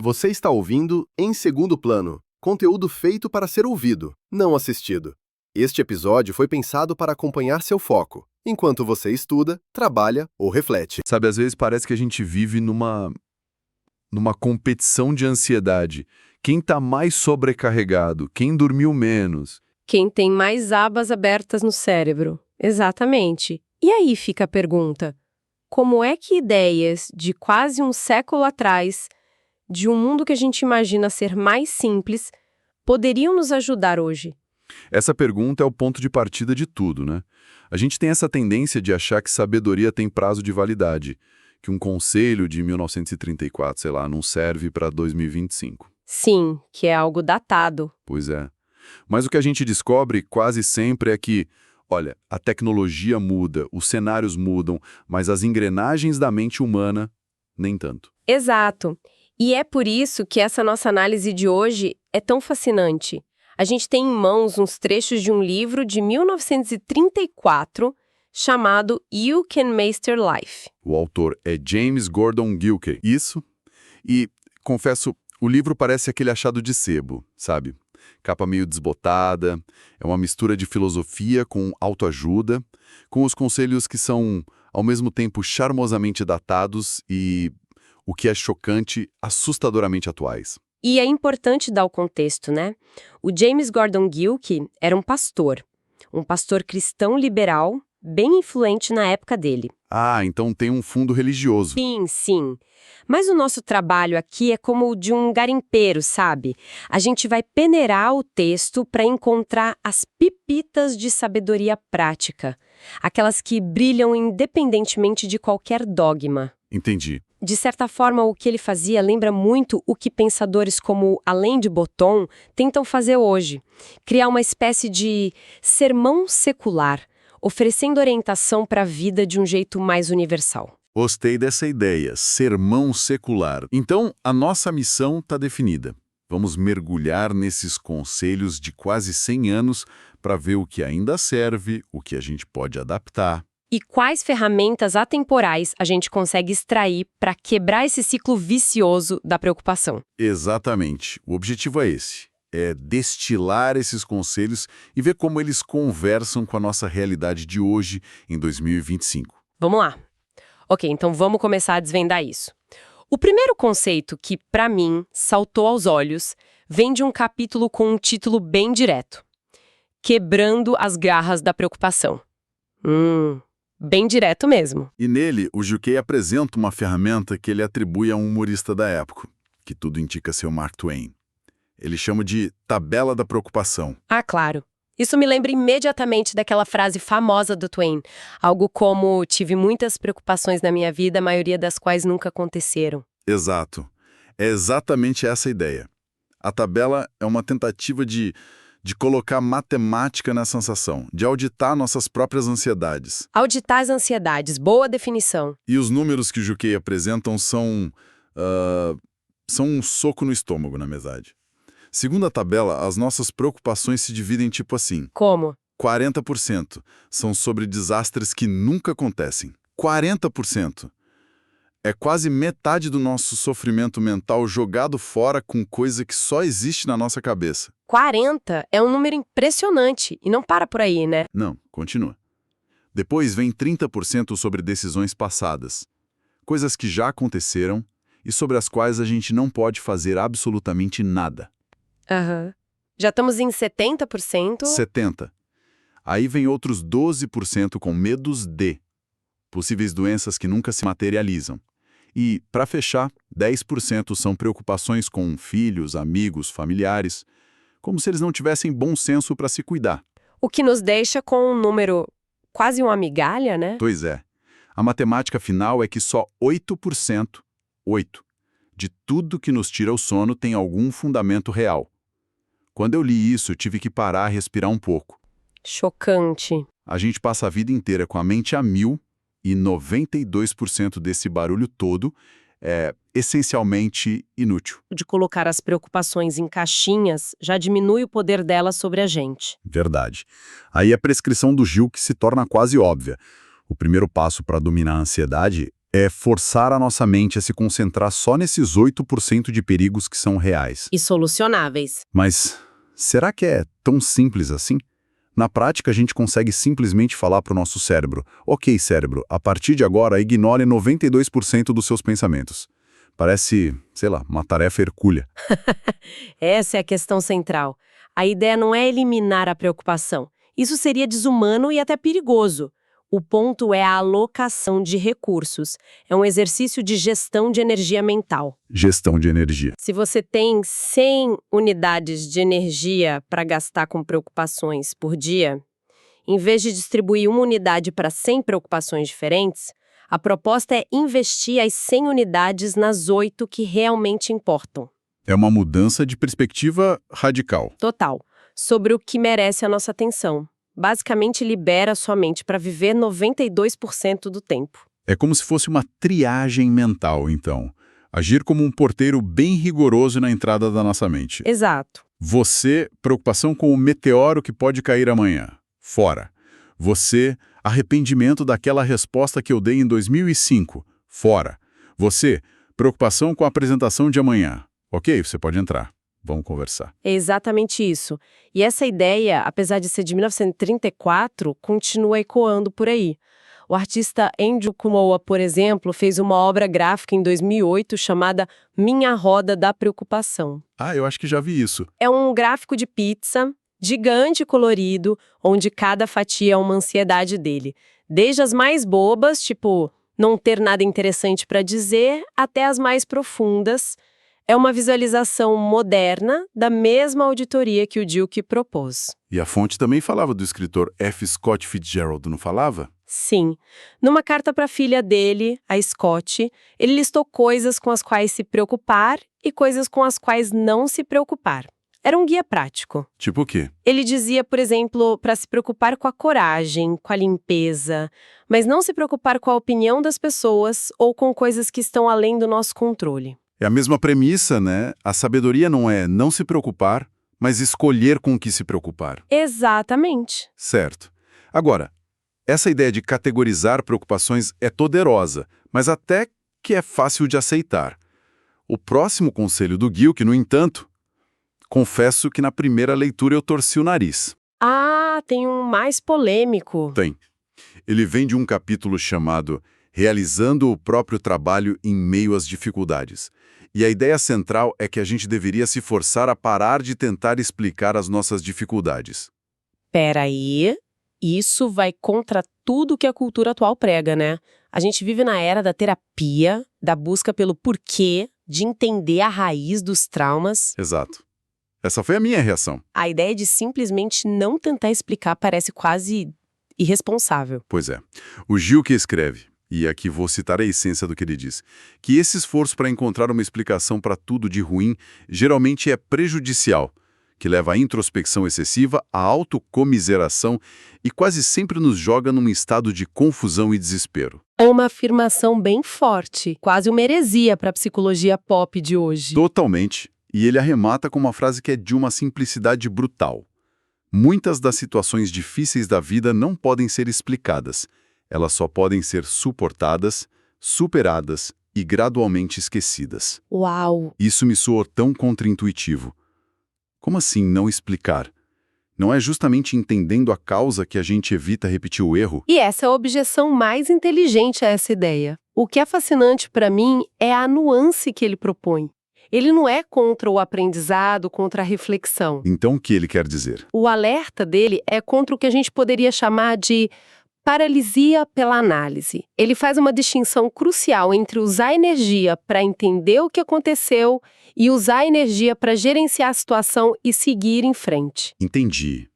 Você está ouvindo Em Segundo Plano, conteúdo feito para ser ouvido, não assistido. Este episódio foi pensado para acompanhar seu foco, enquanto você estuda, trabalha ou reflete. Sabe, às vezes parece que a gente vive numa competição de ansiedade. Quem tá mais sobrecarregado? Quem dormiu menos? Quem tem mais abas abertas no cérebro. Exatamente. E aí fica a pergunta: como é que ideias de quase um século atrás, de um mundo que a gente imagina ser mais simples, poderiam nos ajudar hoje? Essa pergunta é o ponto de partida de tudo, né? A gente tem essa tendência de achar que sabedoria tem prazo de validade, que um conselho de 1934, sei lá, não serve para 2025. Sim, que é algo datado. Pois é. Mas o que a gente descobre quase sempre é que, olha, a tecnologia muda, os cenários mudam, mas as engrenagens da mente humana, nem tanto. Exato. E é por isso que essa nossa análise de hoje é tão fascinante. A gente tem em mãos uns trechos de um livro de 1934 chamado You Can Master Life. O autor é James Gordon Gilkey. Isso. E, confesso, o livro parece aquele achado de sebo, sabe? Capa meio desbotada, é uma mistura de filosofia com autoajuda, com os conselhos que são, ao mesmo tempo, charmosamente datados e, o que é chocante, assustadoramente atuais. E é importante dar o contexto, né? O James Gordon Gilkey era um pastor cristão liberal, bem influente na época dele. Ah, então tem um fundo religioso. Sim, sim. Mas o nosso trabalho aqui é como o de um garimpeiro, sabe? A gente vai peneirar o texto para encontrar as pepitas de sabedoria prática, aquelas que brilham independentemente de qualquer dogma. Entendi. De certa forma, o que ele fazia lembra muito o que pensadores como Alain de Botton tentam fazer hoje. Criar uma espécie de sermão secular, oferecendo orientação para a vida de um jeito mais universal. Gostei dessa ideia, sermão secular. Então, a nossa missão está definida. Vamos mergulhar nesses conselhos de quase 100 anos para ver o que ainda serve, o que a gente pode adaptar. E quais ferramentas atemporais a gente consegue extrair para quebrar esse ciclo vicioso da preocupação? Exatamente. O objetivo é esse. É destilar esses conselhos e ver como eles conversam com a nossa realidade de hoje, em 2025. Vamos lá. Ok, então vamos começar a desvendar isso. O primeiro conceito que, para mim, saltou aos olhos, vem de um capítulo com um título bem direto: Quebrando as garras da preocupação. Bem direto mesmo. E nele, o Gilkey apresenta uma ferramenta que ele atribui a um humorista da época, que tudo indica ser o Mark Twain. Ele chama de tabela da preocupação. Ah, claro. Isso me lembra imediatamente daquela frase famosa do Twain. Algo como: tive muitas preocupações na minha vida, a maioria das quais nunca aconteceram. Exato. É exatamente essa a ideia. A tabela é uma tentativa de colocar matemática na sensação, de auditar nossas próprias ansiedades. Auditar as ansiedades, boa definição. E os números que o Gilkey apresentam são um soco no estômago, na verdade. Segundo a tabela, as nossas preocupações se dividem tipo assim. Como? 40% são sobre desastres que nunca acontecem. 40%. É quase metade do nosso sofrimento mental jogado fora com coisa que só existe na nossa cabeça. 40 é um número impressionante e não para por aí, né? Não, continua. Depois vem 30% sobre decisões passadas. Coisas que já aconteceram e sobre as quais a gente não pode fazer absolutamente nada. Aham. Já estamos em 70%? 70%. Aí vem outros 12% com medos de possíveis doenças que nunca se materializam. E, para fechar, 10% são preocupações com filhos, amigos, familiares, como se eles não tivessem bom senso para se cuidar. O que nos deixa com um número quase uma migalha, né? Pois é. A matemática final é que só 8%, de tudo que nos tira o sono tem algum fundamento real. Quando eu li isso, eu tive que parar e respirar um pouco. Chocante. A gente passa a vida inteira com a mente a 1000 e 92% desse barulho todo é essencialmente inútil. De colocar as preocupações em caixinhas já diminui o poder delas sobre a gente. Verdade. Aí a prescrição do Gil que se torna quase óbvia. O primeiro passo para dominar a ansiedade É forçar a nossa mente a se concentrar só nesses 8% de perigos que são reais. E solucionáveis. Mas será que é tão simples assim? Na prática, a gente consegue simplesmente falar para o nosso cérebro: ok, cérebro, a partir de agora ignore 92% dos seus pensamentos. Parece, sei lá, uma tarefa hercúlea. Essa é a questão central. A ideia não é eliminar a preocupação. Isso seria desumano e até perigoso. O ponto é a alocação de recursos. É um exercício de gestão de energia mental. Gestão de energia. Se você tem 100 unidades de energia para gastar com preocupações por dia, em vez de distribuir uma unidade para 100 preocupações diferentes, a proposta é investir as 100 unidades nas 8 que realmente importam. É uma mudança de perspectiva radical. Total. Sobre o que merece a nossa atenção. Basicamente, libera sua mente para viver 92% do tempo. É como se fosse uma triagem mental, então. Agir como um porteiro bem rigoroso na entrada da nossa mente. Exato. Você, preocupação com o meteoro que pode cair amanhã. Fora. Você, arrependimento daquela resposta que eu dei em 2005. Fora. Você, preocupação com a apresentação de amanhã. Ok, você pode entrar. Vamos conversar. É exatamente isso. E essa ideia, apesar de ser de 1934, continua ecoando por aí. O artista Andrew Kumoa, por exemplo, fez uma obra gráfica em 2008 chamada Minha Roda da Preocupação. Ah, eu acho que já vi isso. É um gráfico de pizza, gigante e colorido, onde cada fatia é uma ansiedade dele. Desde as mais bobas, tipo não ter nada interessante para dizer, até as mais profundas. É uma visualização moderna da mesma auditoria que o Duke propôs. E a fonte também falava do escritor F. Scott Fitzgerald, não falava? Sim. Numa carta para a filha dele, a Scott, ele listou coisas com as quais se preocupar e coisas com as quais não se preocupar. Era um guia prático. Tipo o quê? Ele dizia, por exemplo, para se preocupar com a coragem, com a limpeza, mas não se preocupar com a opinião das pessoas ou com coisas que estão além do nosso controle. É a mesma premissa, né? A sabedoria não é não se preocupar, mas escolher com o que se preocupar. Exatamente. Certo. Agora, essa ideia de categorizar preocupações é poderosa, mas até que é fácil de aceitar. O próximo conselho do Gilkey, no entanto, confesso que na primeira leitura eu torci o nariz. Ah, tem um mais polêmico. Tem. Ele vem de um capítulo chamado Realizando o próprio trabalho em meio às dificuldades. E a ideia central é que a gente deveria se forçar a parar de tentar explicar as nossas dificuldades. Peraí, isso vai contra tudo que a cultura atual prega, né? A gente vive na era da terapia, da busca pelo porquê, de entender a raiz dos traumas. Exato. Essa foi a minha reação. A ideia de simplesmente não tentar explicar parece quase irresponsável. Pois é. O Gilkey escreve, e aqui vou citar a essência do que ele diz, que esse esforço para encontrar uma explicação para tudo de ruim geralmente é prejudicial, que leva à introspecção excessiva, à autocomiseração e quase sempre nos joga num estado de confusão e desespero. É uma afirmação bem forte, quase uma heresia para a psicologia pop de hoje. Totalmente. E ele arremata com uma frase que é de uma simplicidade brutal. Muitas das situações difíceis da vida não podem ser explicadas. Elas só podem ser suportadas, superadas e gradualmente esquecidas. Uau! Isso me soou tão contraintuitivo. Como assim não explicar? Não é justamente entendendo a causa que a gente evita repetir o erro? E essa é a objeção mais inteligente a essa ideia. O que é fascinante para mim é a nuance que ele propõe. Ele não é contra o aprendizado, contra a reflexão. Então o que ele quer dizer? O alerta dele é contra o que a gente poderia chamar de paralisia pela análise. Ele faz uma distinção crucial entre usar energia para entender o que aconteceu e usar energia para gerenciar a situação e seguir em frente. Entendi.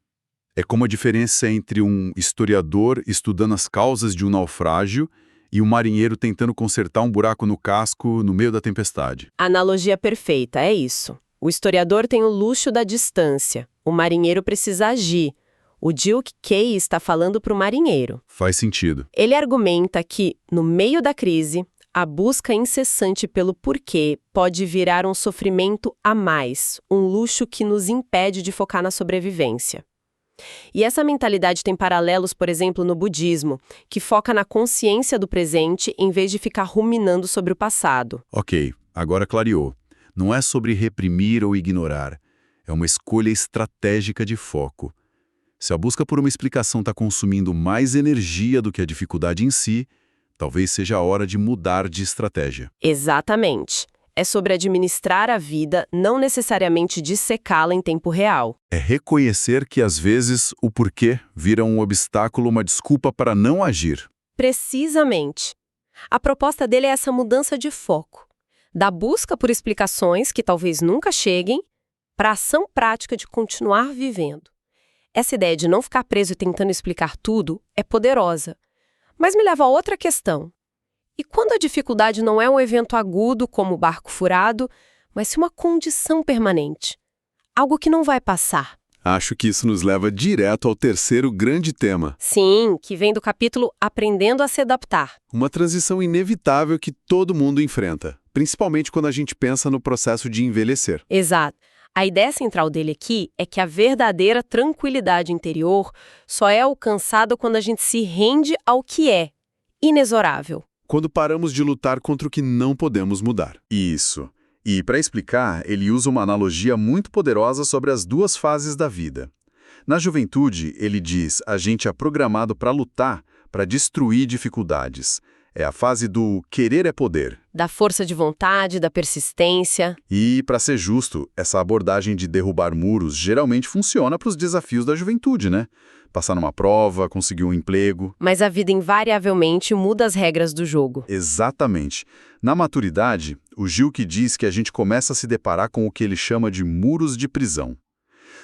É como a diferença entre um historiador estudando as causas de um naufrágio e um marinheiro tentando consertar um buraco no casco no meio da tempestade. Analogia perfeita, é isso. O historiador tem o luxo da distância. O marinheiro precisa agir. O Duke Kay está falando para o marinheiro. Faz sentido. Ele argumenta que, no meio da crise, a busca incessante pelo porquê pode virar um sofrimento a mais, um luxo que nos impede de focar na sobrevivência. E essa mentalidade tem paralelos, por exemplo, no budismo, que foca na consciência do presente em vez de ficar ruminando sobre o passado. Ok, agora clareou. Não é sobre reprimir ou ignorar. É uma escolha estratégica de foco. Se a busca por uma explicação está consumindo mais energia do que a dificuldade em si, talvez seja a hora de mudar de estratégia. Exatamente. É sobre administrar a vida, não necessariamente dissecá-la em tempo real. É reconhecer que, às vezes, o porquê vira um obstáculo, uma desculpa para não agir. Precisamente. A proposta dele é essa mudança de foco. Da busca por explicações que talvez nunca cheguem, para a ação prática de continuar vivendo. Essa ideia de não ficar preso tentando explicar tudo é poderosa. Mas me leva a outra questão. E quando a dificuldade não é um evento agudo, como o barco furado, mas sim uma condição permanente? Algo que não vai passar. Acho que isso nos leva direto ao terceiro grande tema. Sim, que vem do capítulo Aprendendo a se Adaptar. Uma transição inevitável que todo mundo enfrenta, principalmente quando a gente pensa no processo de envelhecer. Exato. A ideia central dele aqui é que a verdadeira tranquilidade interior só é alcançada quando a gente se rende ao que é inexorável. Quando paramos de lutar contra o que não podemos mudar. Isso. E, para explicar, ele usa uma analogia muito poderosa sobre as duas fases da vida. Na juventude, ele diz, a gente é programado para lutar, para destruir dificuldades. É a fase do querer é poder. Da força de vontade, da persistência. E, para ser justo, essa abordagem de derrubar muros geralmente funciona para os desafios da juventude, né? Passar numa prova, conseguir um emprego. Mas a vida invariavelmente muda as regras do jogo. Exatamente. Na maturidade, o Gilkey diz que a gente começa a se deparar com o que ele chama de muros de prisão.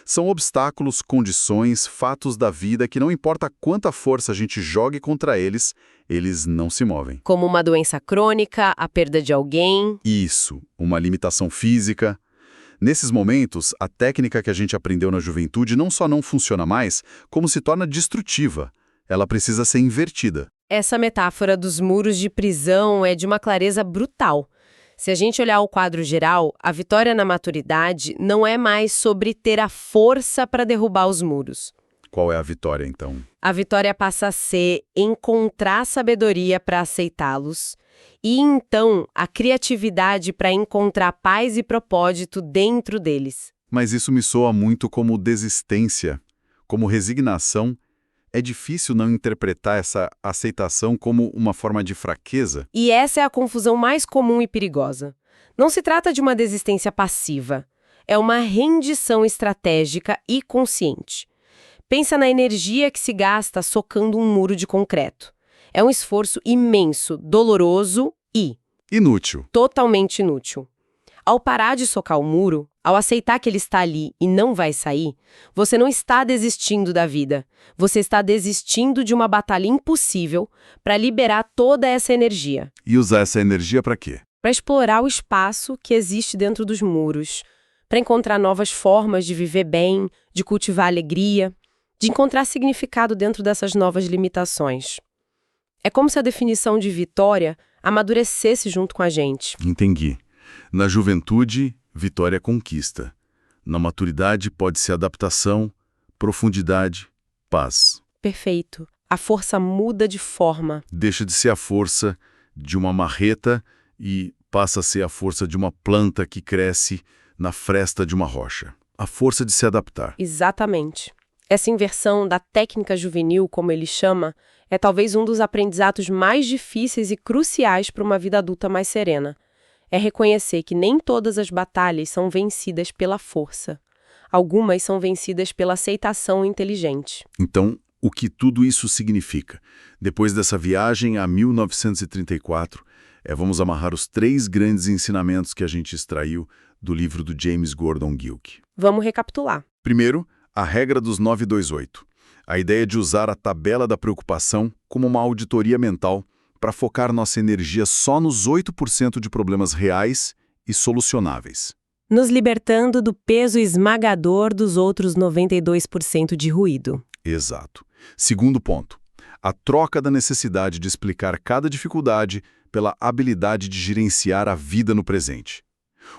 São obstáculos, condições, fatos da vida que não importa quanta força a gente jogue contra eles, eles não se movem. Como uma doença crônica, a perda de alguém. Isso, uma limitação física. Nesses momentos, a técnica que a gente aprendeu na juventude não só não funciona mais, como se torna destrutiva. Ela precisa ser invertida. Essa metáfora dos muros de prisão é de uma clareza brutal. Se a gente olhar o quadro geral, a vitória na maturidade não é mais sobre ter a força para derrubar os muros. Qual é a vitória, então? A vitória passa a ser encontrar sabedoria para aceitá-los e, então, a criatividade para encontrar paz e propósito dentro deles. Mas isso me soa muito como desistência, como resignação. É difícil não interpretar essa aceitação como uma forma de fraqueza. E essa é a confusão mais comum e perigosa. Não se trata de uma desistência passiva. É uma rendição estratégica e consciente. Pensa na energia que se gasta socando um muro de concreto. É um esforço imenso, doloroso e inútil. Totalmente inútil. Ao parar de socar o muro, ao aceitar que ele está ali e não vai sair, você não está desistindo da vida. Você está desistindo de uma batalha impossível para liberar toda essa energia. E usar essa energia para quê? Para explorar o espaço que existe dentro dos muros, para encontrar novas formas de viver bem, de cultivar alegria, de encontrar significado dentro dessas novas limitações. É como se a definição de vitória amadurecesse junto com a gente. Entendi. Na juventude, vitória é conquista. Na maturidade, pode ser adaptação, profundidade, paz. Perfeito. A força muda de forma. Deixa de ser a força de uma marreta e passa a ser a força de uma planta que cresce na fresta de uma rocha. A força de se adaptar. Exatamente. Essa inversão da técnica juvenil, como ele chama, é talvez um dos aprendizados mais difíceis e cruciais para uma vida adulta mais serena. É reconhecer que nem todas as batalhas são vencidas pela força. Algumas são vencidas pela aceitação inteligente. Então, o que tudo isso significa? Depois dessa viagem a 1934, vamos amarrar os 3 grandes ensinamentos que a gente extraiu do livro do James Gordon Gilkey. Vamos recapitular. Primeiro, a regra dos 928. A ideia de usar a tabela da preocupação como uma auditoria mental para focar nossa energia só nos 8% de problemas reais e solucionáveis. Nos libertando do peso esmagador dos outros 92% de ruído. Exato. Segundo ponto, a troca da necessidade de explicar cada dificuldade pela habilidade de gerenciar a vida no presente.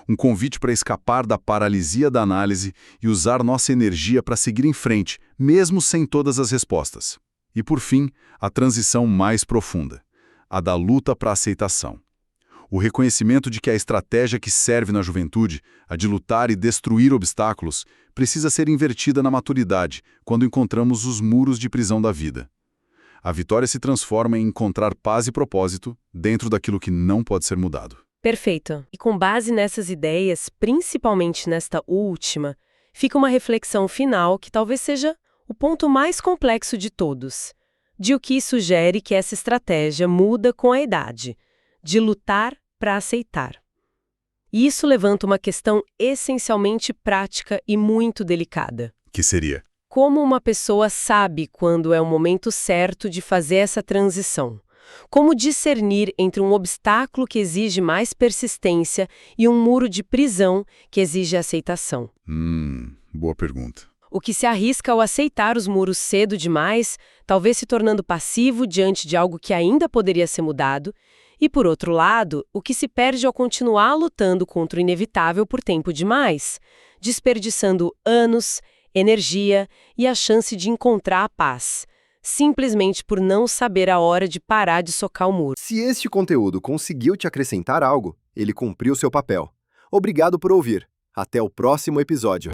Um convite para escapar da paralisia da análise e usar nossa energia para seguir em frente, mesmo sem todas as respostas. E, por fim, a transição mais profunda, a da luta para a aceitação. O reconhecimento de que a estratégia que serve na juventude, a de lutar e destruir obstáculos, precisa ser invertida na maturidade, quando encontramos os muros de prisão da vida. A vitória se transforma em encontrar paz e propósito dentro daquilo que não pode ser mudado. Perfeito. E com base nessas ideias, principalmente nesta última, fica uma reflexão final que talvez seja o ponto mais complexo de todos. De o que sugere que essa estratégia muda com a idade, de lutar para aceitar. E isso levanta uma questão essencialmente prática e muito delicada. Que seria? Como uma pessoa sabe quando é o momento certo de fazer essa transição? Como discernir entre um obstáculo que exige mais persistência e um muro de prisão que exige aceitação? Boa pergunta. O que se arrisca ao aceitar os muros cedo demais, talvez se tornando passivo diante de algo que ainda poderia ser mudado, e, por outro lado, o que se perde ao continuar lutando contra o inevitável por tempo demais, desperdiçando anos, energia e a chance de encontrar a paz, simplesmente por não saber a hora de parar de socar o muro. Se este conteúdo conseguiu te acrescentar algo, ele cumpriu seu papel. Obrigado por ouvir. Até o próximo episódio.